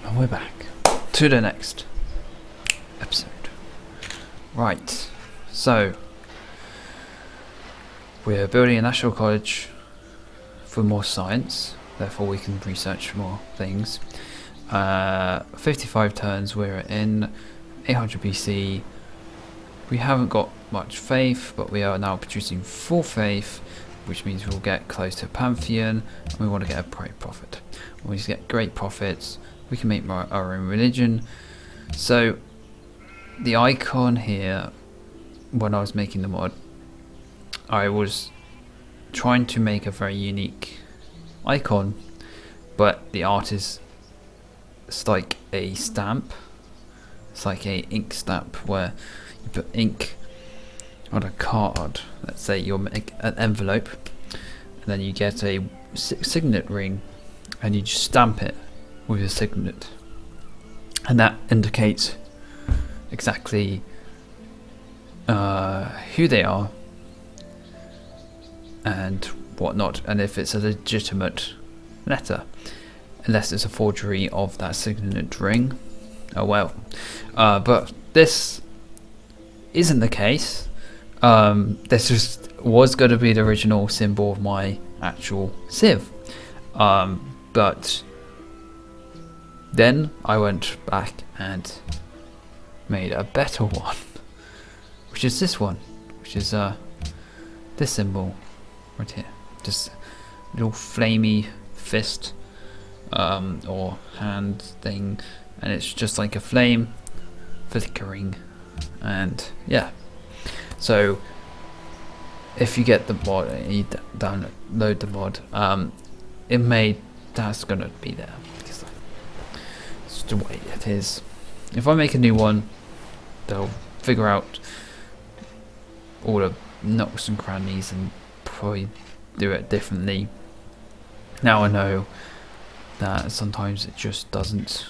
And we're back to the next episode. Right, so we're building a national college for more science, therefore we can research more things. 55 turns, we're in 800 BC. We haven't got much faith, but we are now producing full faith, which means we'll get close to Pantheon, and we want to get a great profit. When we get great profits, we can make our own religion. So the icon here, when I was making the mod, I was trying to make a very unique icon, but the art is, it's like a stamp. It's like a ink stamp where you put ink on a card. Let's say you make an envelope, and then you get a signet ring, and you just stamp it with a signet, and that indicates exactly who they are and whatnot, and if it's a legitimate letter, unless it's a forgery of that signet ring. Oh well. But this isn't the case. This just was going to be the original symbol of my actual Civ, but then I went back and made a better one, which is this one, which is this symbol right here, just a little flamey fist or hand thing, and it's just like a flame flickering, and yeah. So if you get the mod and you download the mod, that's gonna be there, because it's the way it is. If I make a new one, they'll figure out all the nooks and crannies and probably do it differently. Now I know that sometimes it just doesn't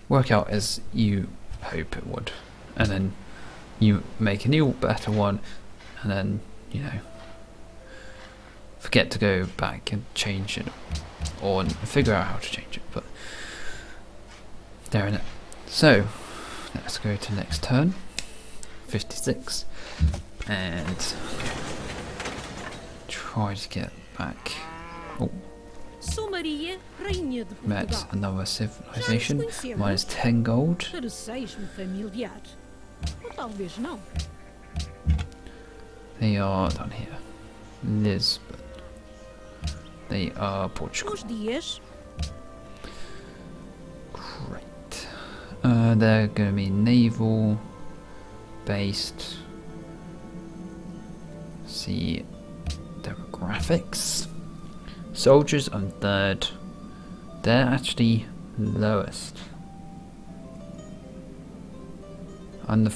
work out as you hope it would, and then you make a new better one, and then forget to go back and change it or figure out how to change it. But there in it. So let's go to next turn, 56, and try to get back. Oh, met another civilization. Mine is 10 gold. They are down here, Lisbon. They are Portugal. Great. They're going to be naval based. See demographics. Soldiers on third. They're actually lowest. I'm the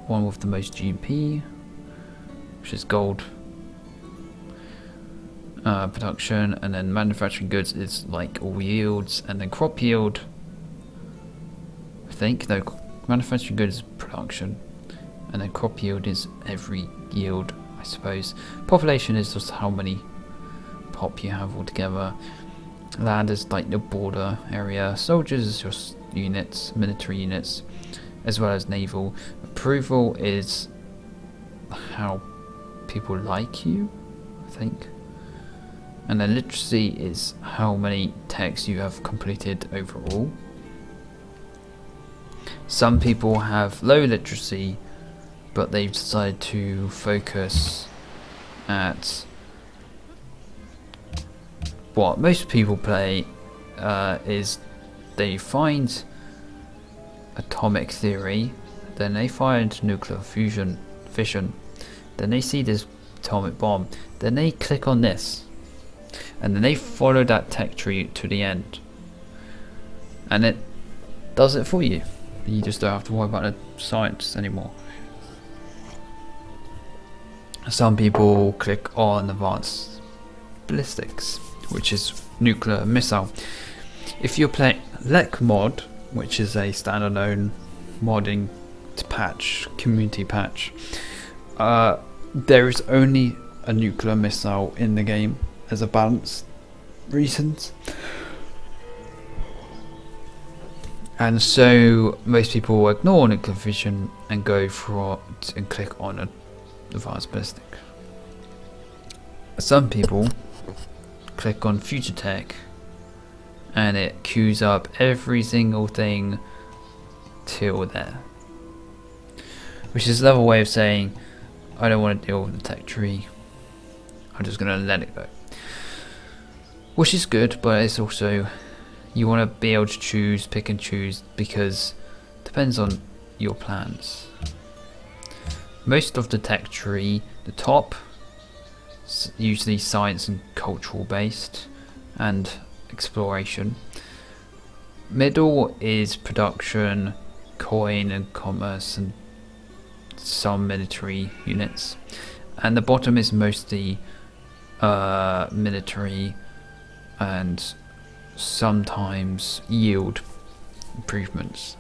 one with the most GP, which is gold production, and then manufacturing goods is like all yields, and then crop yield, I think, no, manufacturing goods is production, and then crop yield is every yield, I suppose. Population is just how many pop you have altogether. Land is like the border area. Soldiers is just units, military units, as well as naval. Approval is how people like you, I think. And then literacy is how many texts you have completed overall. Some people have low literacy, but they've decided to focus at what most people play is they find atomic theory, then they find nuclear fission, then they see this atomic bomb, then they click on this, and then they follow that tech tree to the end, and it does it for you. You just don't have to worry about the science anymore. Some people click on advanced ballistics, which is nuclear missile. If you're playing Lek mod, which is a standalone modding patch, community patch, there is only a nuclear missile in the game as a balance reasons. And so most people will ignore nuclear fission and go for it and click on advanced ballistic. Some people click on future tech and it queues up every single thing till there, which is another way of saying I don't want to deal with the tech tree, I'm just going to let it go, which is good, but it's also, you want to be able to pick and choose, because it depends on your plans. Most of the tech tree, the top, usually science and cultural based and exploration. Middle is production, coin and commerce and some military units. And the bottom is mostly military and sometimes yield improvements,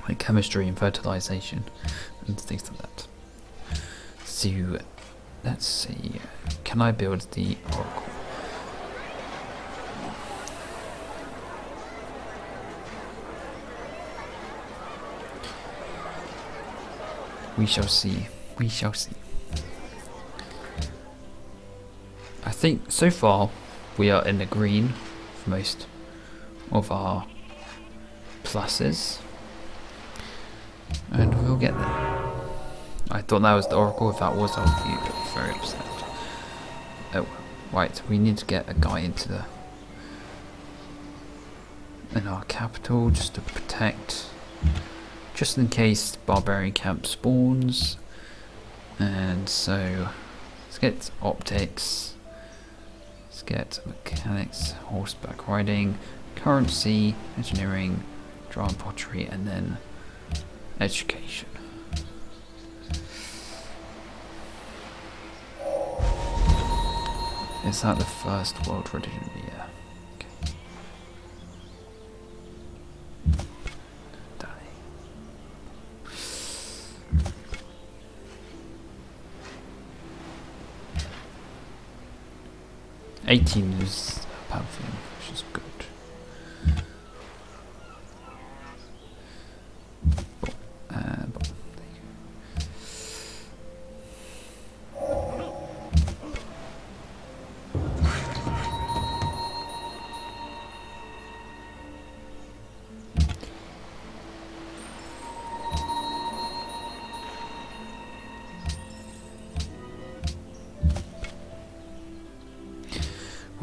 like chemistry and fertilization and things like that. So let's see, can I build the oracle? We shall see, we shall see. I think so far we are in the green for most of our pluses, and we'll get there. I thought that was the oracle. If that was, I'll be very upset. Oh, right, we need to get a guy into in our capital just to protect, just in case Barbarian camp spawns. And so let's get optics, let's get mechanics, horseback riding, currency, engineering, draw and pottery, and then education. Is that the first world religion? Yeah. Okay. Die. 18 is a pantheon, which is good.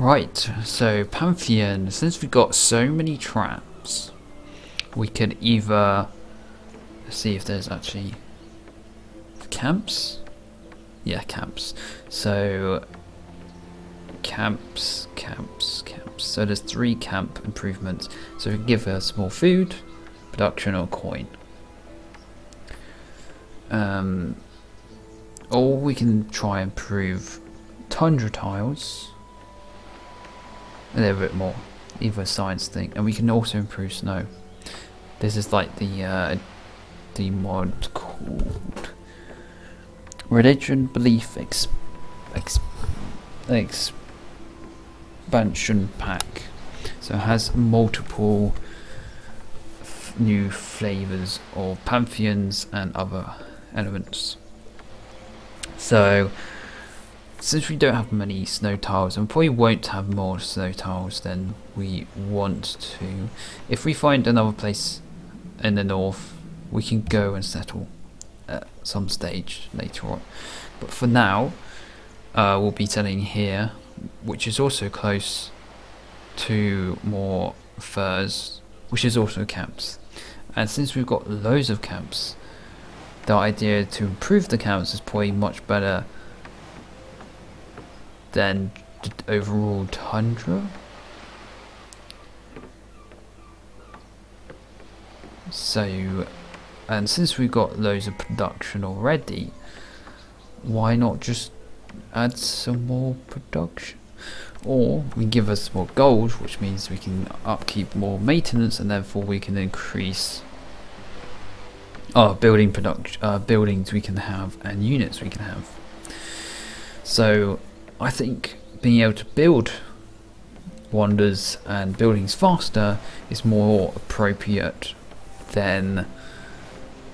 Right, so Pantheon, since we've got so many traps, we could either, let's see if there's actually camps. Yeah, camps. So camps. So there's 3 camp improvements. So we can give us more food, production, or coin. Or we can try and improve tundra tiles a little bit more, either a science thing, and we can also improve snow. This is like the mod called Religion Belief Expansion Pack. So it has multiple new flavors of pantheons and other elements. So since we don't have many snow tiles, and probably won't have more snow tiles than we want to, if we find another place in the north, we can go and settle at some stage later on. But for now, we'll be settling here, which is also close to more furs, which is also camps. And since we've got loads of camps, the idea to improve the camps is probably much better than the overall tundra. So, and since we've got loads of production already, why not just add some more production? Or we give us more gold, which means we can upkeep more maintenance, and therefore we can increase our building production, buildings we can have, and units we can have. So I think being able to build wonders and buildings faster is more appropriate than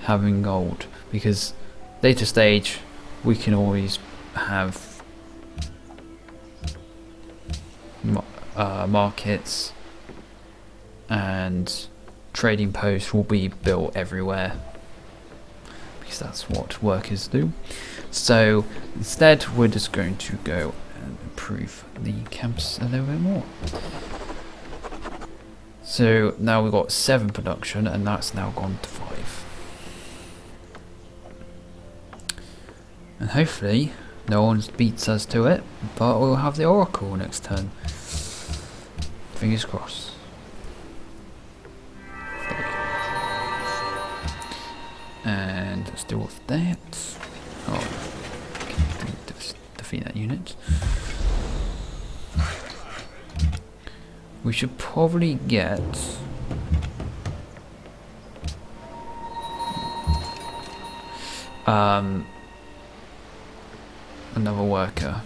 having gold, because later stage we can always have markets and trading posts will be built everywhere, because that's what workers do. So instead we're just going to go and improve the camps a little bit more. So now we've got 7 production, and that's now gone to 5. And hopefully no one beats us to it, but we'll have the Oracle next turn. Fingers crossed. There we go. And let's deal with that. Oh, okay, defeat that unit. We should probably get another worker,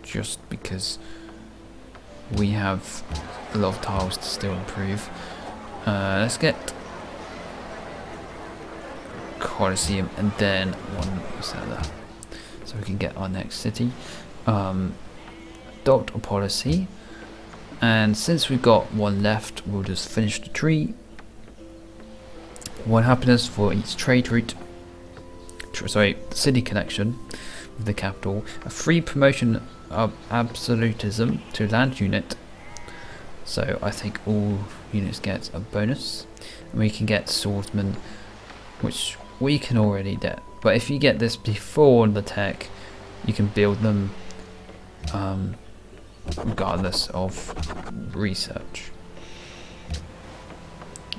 just because we have a lot of tiles to still improve. Let's get Colosseum and then one settler, so we can get our next city. Adopt a policy, and since we've got one left, we'll just finish the tree. 1 happiness for each trade route, city connection with the capital, a free promotion of absolutism to land unit, so I think all units get a bonus, and we can get swordsman, which we can already get, but if you get this before the tech, you can build them regardless of research.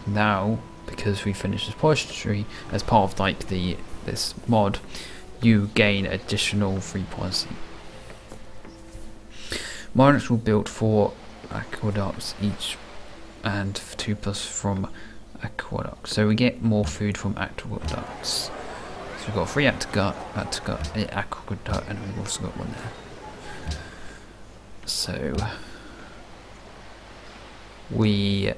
Now, because we finished this Pottery as part of like this mod, you gain additional free policy. Monarchs will build 4 aqueducts each, and 2+ from aqueducts, so we get more food from aqueducts. So we've got 3 aqueduct, and we've also got 1 there. So we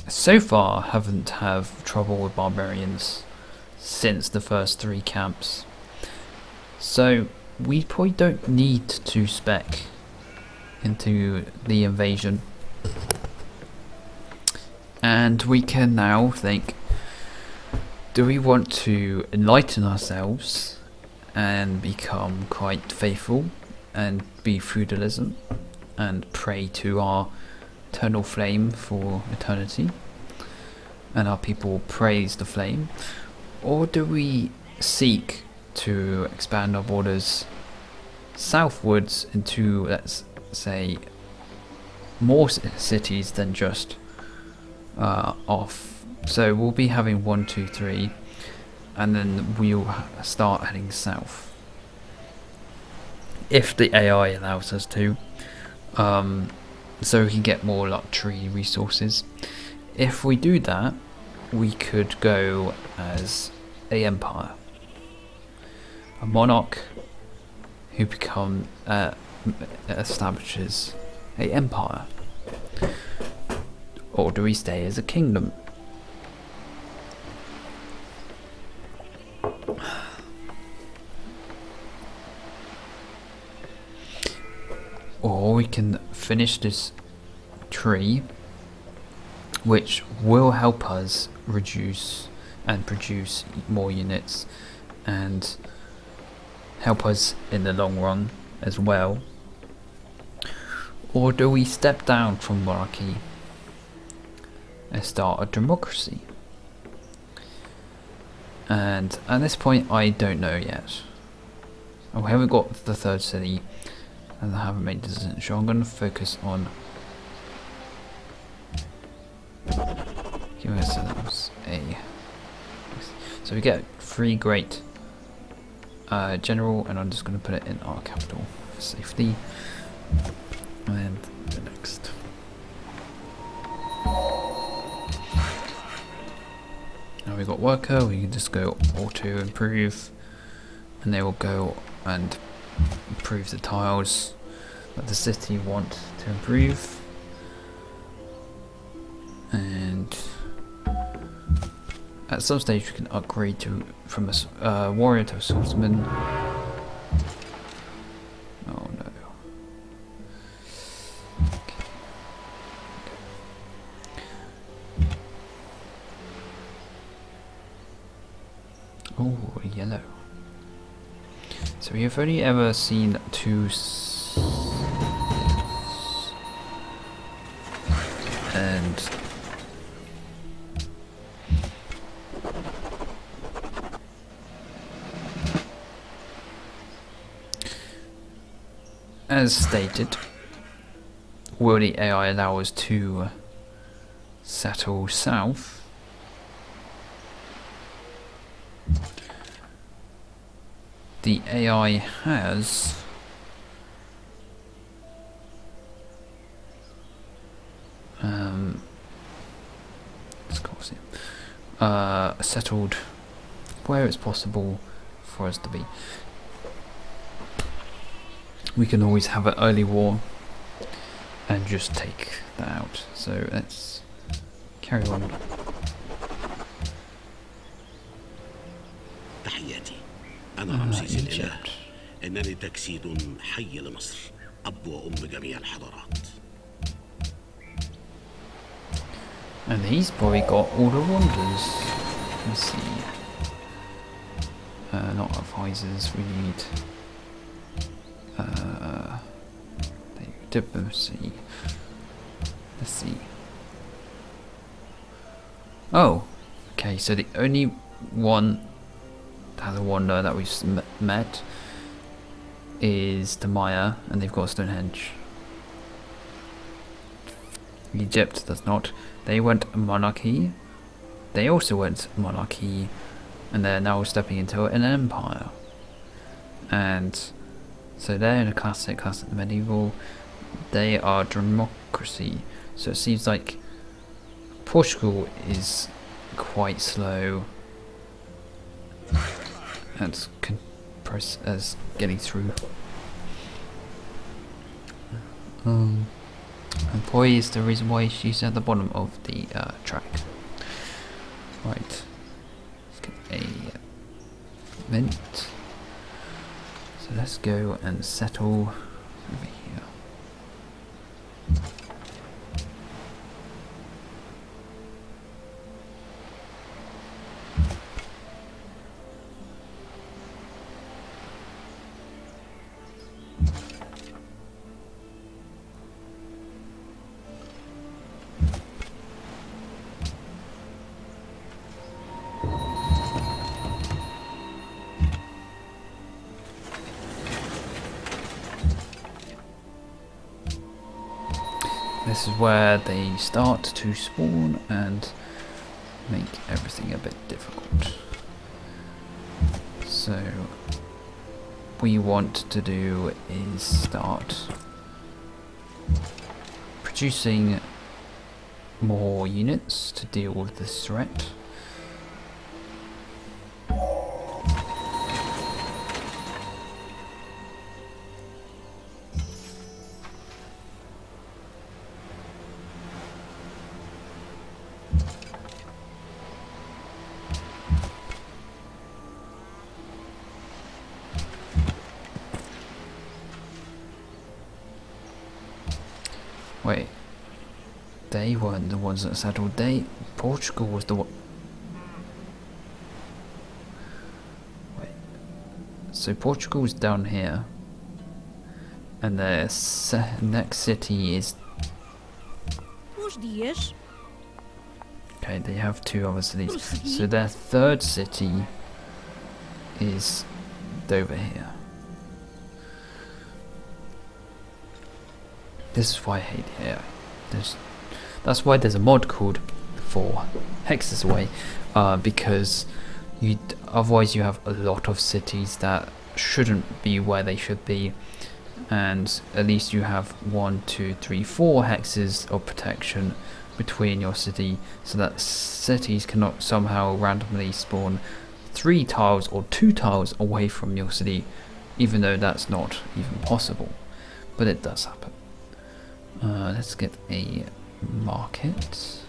so far haven't have trouble with barbarians since the first 3 camps, so we probably don't need to spec into the invasion, and we can now think, do we want to enlighten ourselves and become quite faithful and be feudalism and pray to our eternal flame for eternity, and our people praise the flame? Or do we seek to expand our borders southwards into, let's say, more cities than just off? So we'll be having 1, 2, 3, and then we'll start heading south, if the AI allows us to, so we can get more luxury resources. If we do that, we could go as a empire, a monarch who establishes a empire. Or do we stay as a kingdom? Or we can finish this tree, which will help us reduce and produce more units and help us in the long run as well. Or do we step down from monarchy and start a democracy? And at this point I don't know yet. We haven't got the 3rd city and I haven't made a decision, so I'm going to focus on giving ourselves a... So we get 3 great general, and I'm just going to put it in our capital for safety. And the next. Now we've got worker, we can just go auto improve, and they will go and improve the tiles that the city want to improve. And at some stage we can upgrade to from a warrior to a swordsman. Oh no. Okay. Oh, yellow. So we have only ever seen two and as stated, will the AI allow us to settle south? The AI has settled where it's possible for us to be. We can always have an early war and just take that out. So let's carry on. تحياتي أنا رمسيس الإله إنني تجسيد حي لمصر أب وأم جميع الحضارات. And he's probably got all the wonders. Let's see. Not advisors, we need diplomacy. Let's see. Oh, okay, so the only one that has a wonder that we've met is the Maya, and they've got Stonehenge. Egypt does not. They went monarchy. They also went monarchy, and they're now stepping into an empire. And so they're in a classic medieval. They are democracy. So it seems like Portugal is quite slow as getting through. And probably is the reason why she's at the bottom of the track. Right. Let's get a mint. So let's go and settle over here. This is where they start to spawn and make everything a bit difficult. So what we want to do is start producing more units to deal with this threat. Wait, they weren't the ones that settled. Portugal was the one. Wait, so Portugal was down here, and their next city is. Okay, they have two other cities. So their third city is over here. This is why I hate the AI. That's why there's a mod called for Hexes away, because otherwise you have a lot of cities that shouldn't be where they should be, and at least you have 1, 2, 3, 4 hexes of protection between your city, so that cities cannot somehow randomly spawn 3 tiles or 2 tiles away from your city, even though that's not even possible, but it does happen. Let's get a market,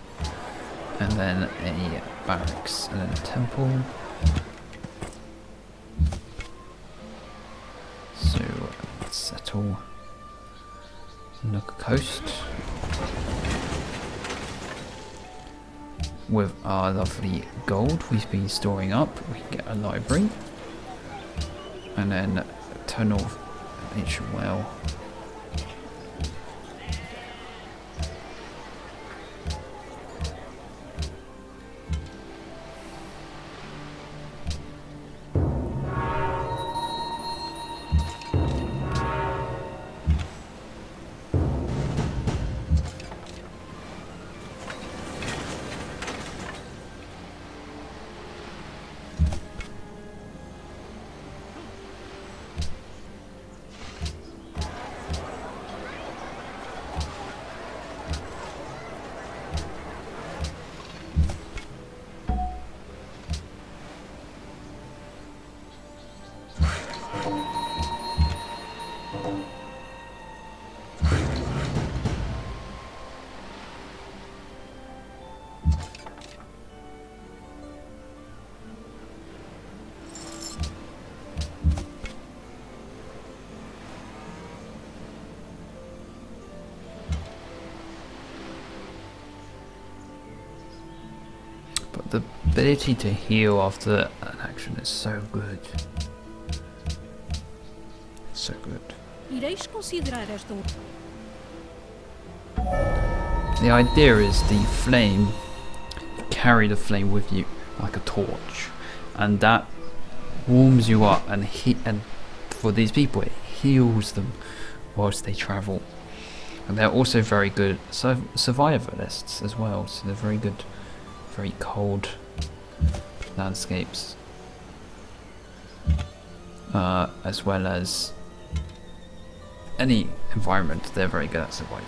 and then a barracks, and then a temple. So let's settle on the coast with our lovely gold we've been storing up. We can get a library, and then turn off ancient well. But the ability to heal after an action is so good. So good. Ireis considerar esta. The idea is the flame, carry the flame with you like a torch, and that warms you up, and for these people it heals them whilst they travel. And they're also very good survivalists as well, so they're very good, very cold landscapes, as well as any environment. They're very good at survival.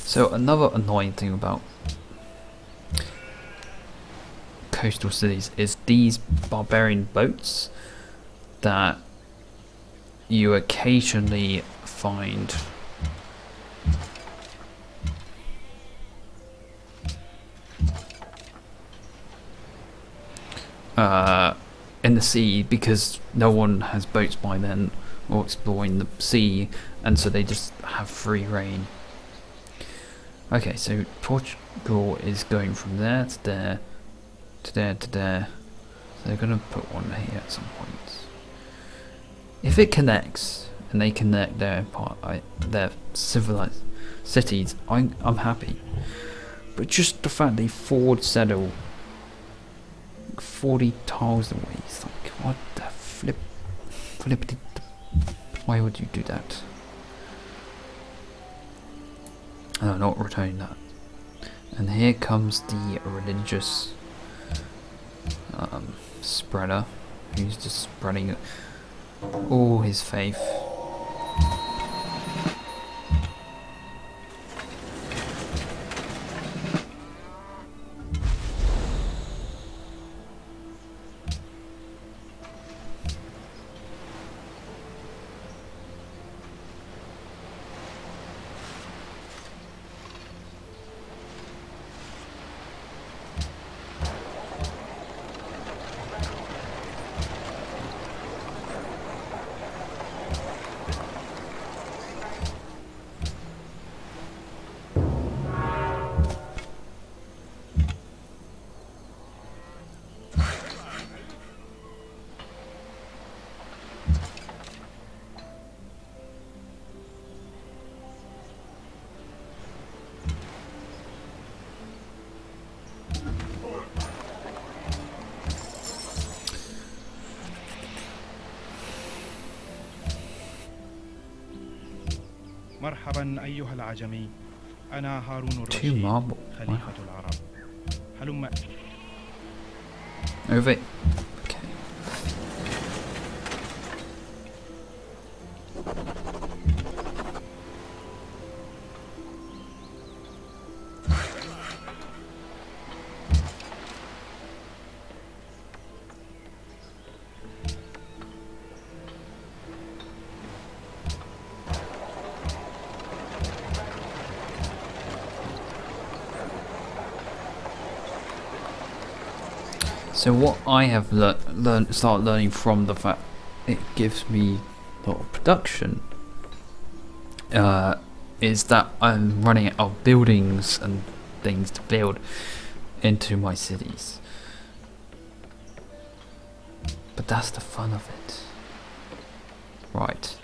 So another annoying thing about coastal cities is these barbarian boats that you occasionally find in the sea, because no one has boats by then or exploring the sea, and so they just have free reign. Okay, so Portugal is going from there to there to there to there. So they're going to put one here at some point. If it connects and they connect their civilized cities, I'm happy. But just the fact they forward settle 40 tiles away, it's like, what the flippity, why would you do that? I'm not returning that. And here comes the religious spreader, who's just spreading all his faith. مرحبا أيها العجمي. أنا هارون Two الرشيد marble. خليفة هلم. Over. Okay. So what I have started learning from the fact it gives me a lot of production is that I'm running out of buildings and things to build into my cities. But that's the fun of it. Right.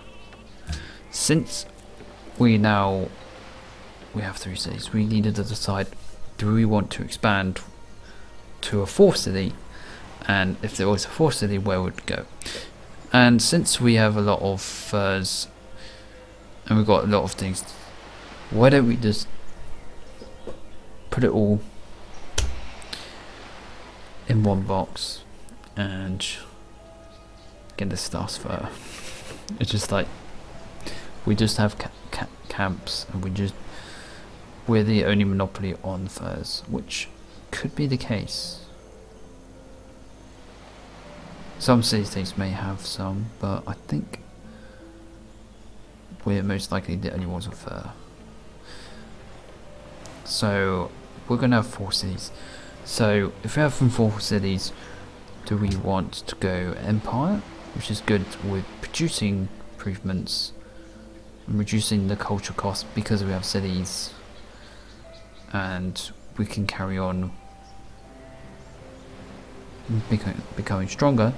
Since we have 3 cities, we needed to decide, do we want to expand to a 4th city? And if there was a 4th city, where would it go? And since we have a lot of furs and we've got a lot of things, why don't we just put it all in one box and get the stars fur? It's just like we just have camps, and we're the only monopoly on furs, which could be the case. Some city-states may have some, but I think we're most likely the only ones with fur. So we're gonna have 4 cities. So if we have 4 cities, do we want to go Empire, which is good with producing improvements and reducing the culture cost because we have cities, and we can carry on becoming stronger,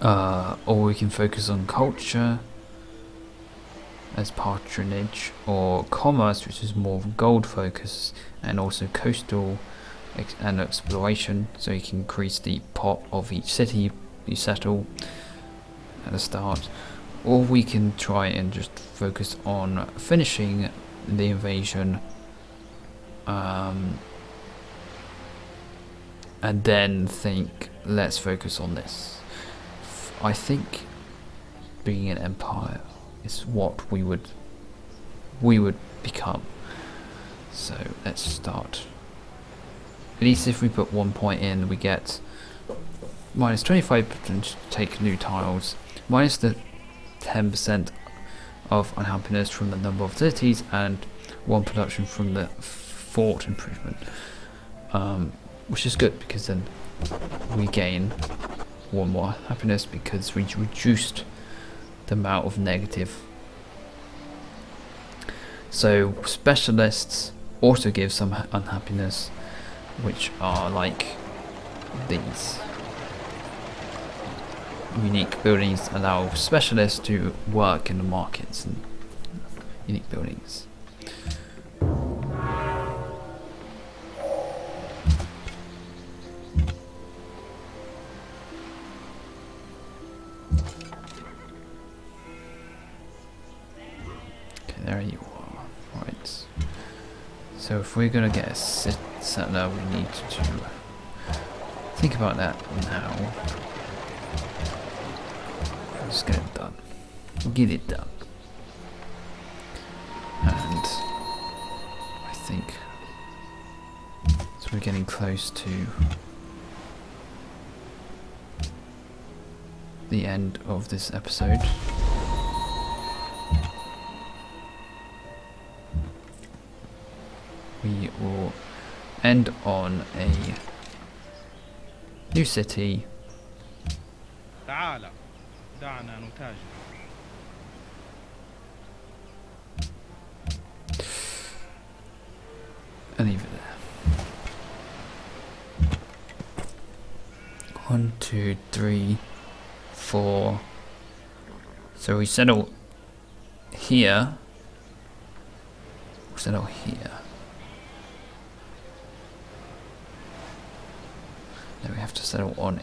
or we can focus on culture as patronage, or commerce, which is more gold focus, and also coastal and exploration, so you can increase the pot of each city you settle at the start. Or we can try and just focus on finishing the invasion, and then think, let's focus on this. I think being an empire is what we would become. So let's start. At least if we put 1 point in, we get minus 25% to take new tiles, minus the 10% of unhappiness from the number of cities, and 1 production from the fort improvement. Which is good, because then we gain 1 more happiness because we reduced the amount of negative. So specialists also give some unhappiness, which are like these. Unique buildings allow specialists to work in the markets and unique buildings. There you are. Right. So if we're gonna get a settler, we need to think about that now. Just get it done. Get it done. And I think so we're getting close to the end of this episode. We will end on a new city. تعال دعنا نتاجر. And leave it there. 1, 2, 3, 4. So we settle here. We'll settle here. Then we have to settle on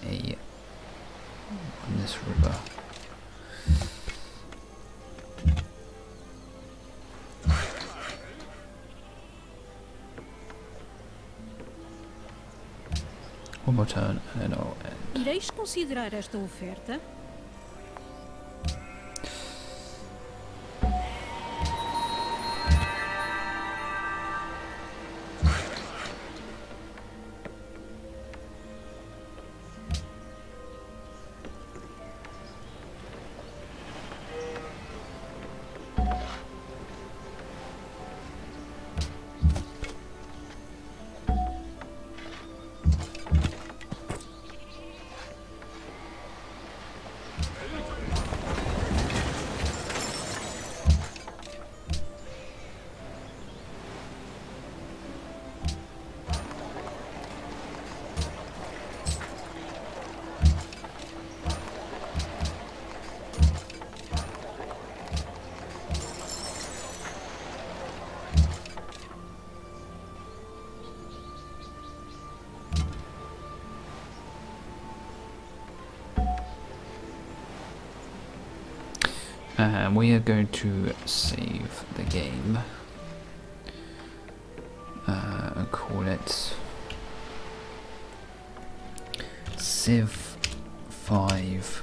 this river. One more turn and then I'll end. Ireis considerar esta oferta? And we are going to save the game and call it Civ 5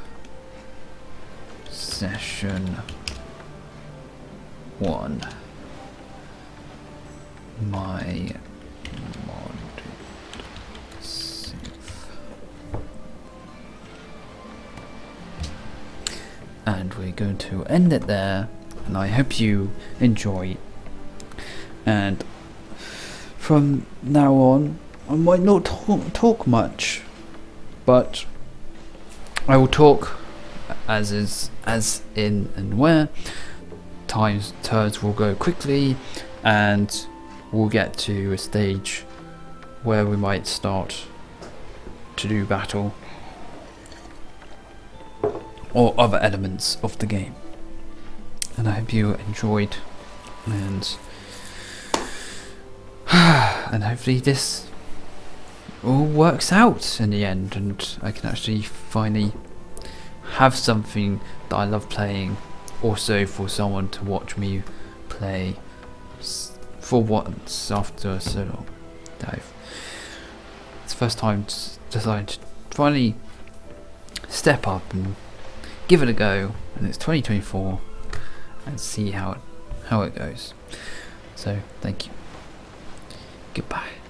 Session 1. My Modded Civ. And we're going to end it there, and I hope you enjoy. And from now on, I might not talk much, but I will talk as in and where. Turns will go quickly, and we'll get to a stage where we might start to do battle or other elements of the game. And I hope you enjoyed, and hopefully this all works out in the end, and I can actually finally have something that I love playing, also for someone to watch me play for once after so long. It's the first time to decide to finally step up and give it a go, and it's 2024, and see how it goes. So thank you. Goodbye.